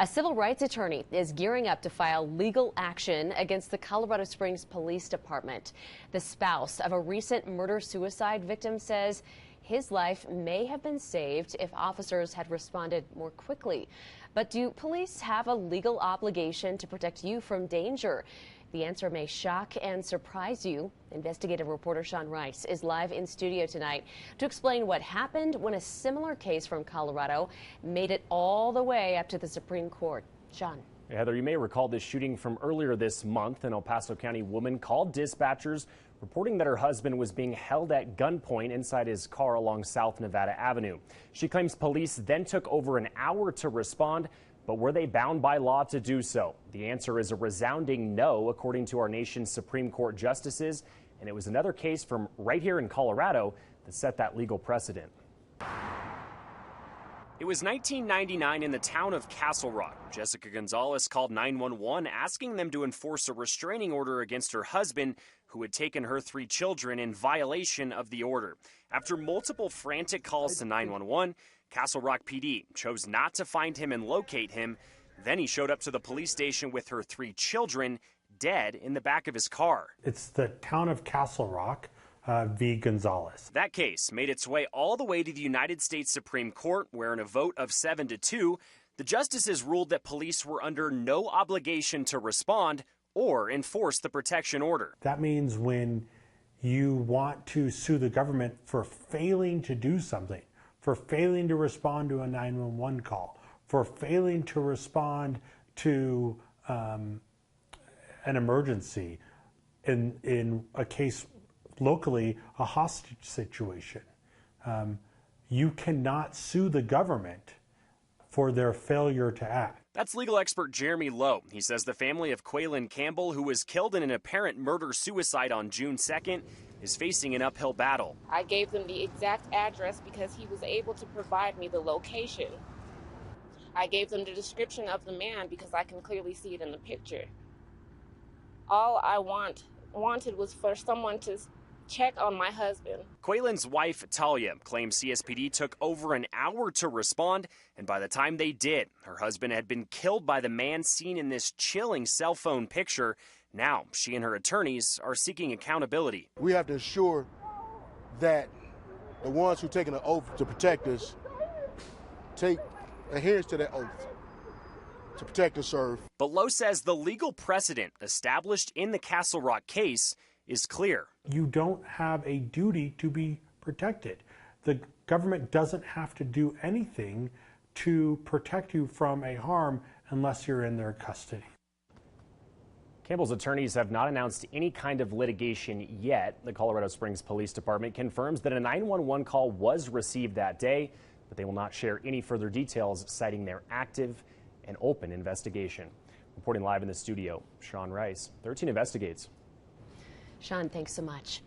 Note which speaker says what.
Speaker 1: A civil rights attorney is gearing up to file legal action against the Colorado Springs Police Department. The spouse of a recent murder-suicide victim says his life may have been saved if officers had responded more quickly. But do police have a legal obligation to protect you from danger? The answer may shock and surprise you. Investigative reporter Sean Rice is live in studio tonight to explain what happened when a similar case from Colorado made it all the way up to the Supreme Court. Sean.
Speaker 2: Hey, Heather, you may recall this shooting from earlier this month. An El Paso County woman called dispatchers reporting that her husband was being held at gunpoint inside his car along South Nevada Avenue. She claims police then took over an hour to respond. But were they bound by law to do so? The answer is a resounding no, according to our nation's Supreme Court justices. And it was another case from right here in Colorado that set that legal precedent. It was 1999 in the town of Castle Rock. Jessica Gonzalez called 911 asking them to enforce a restraining order against her husband, who had taken her 3 children in violation of the order. After multiple frantic calls to 911, Castle Rock PD chose not to find him and locate him. Then he showed up to the police station with her 3 children dead in the back of his car.
Speaker 3: It's the town of Castle Rock v. Gonzalez.
Speaker 2: That case made its way all the way to the United States Supreme Court, where in a vote of 7-2, the justices ruled that police were under no obligation to respond or enforce the protection order.
Speaker 3: That means when you want to sue the government for failing to do something, for failing to respond to a 911 call, for failing to respond to an emergency, in a case locally, a hostage situation, you cannot sue the government for their failure to act.
Speaker 2: That's legal expert Jeremy Lowe. He says the family of Quaylen Campbell, who was killed in an apparent murder-suicide on June 2nd, is facing an uphill battle.
Speaker 4: I gave them the exact address because he was able to provide me the location. I gave them the description of the man because I can clearly see it in the picture. All I wanted was for someone to check on my husband.
Speaker 2: Quaylen's wife, Talia, claims CSPD took over an hour to respond, and by the time they did, her husband had been killed by the man seen in this chilling cell phone picture. Now, she and her attorneys are seeking accountability.
Speaker 5: We have to ensure that the ones who take an oath to protect us take adherence to that oath to protect and serve.
Speaker 2: But Lowe says the legal precedent established in the Castle Rock case is clear.
Speaker 3: You don't have a duty to be protected. The government doesn't have to do anything to protect you from a harm unless you're in their custody.
Speaker 2: Campbell's attorneys have not announced any kind of litigation yet. The Colorado Springs Police Department confirms that a 911 call was received that day, but they will not share any further details, citing their active and open investigation. Reporting live in the studio, Sean Rice, 13 Investigates.
Speaker 1: Sean, thanks so much.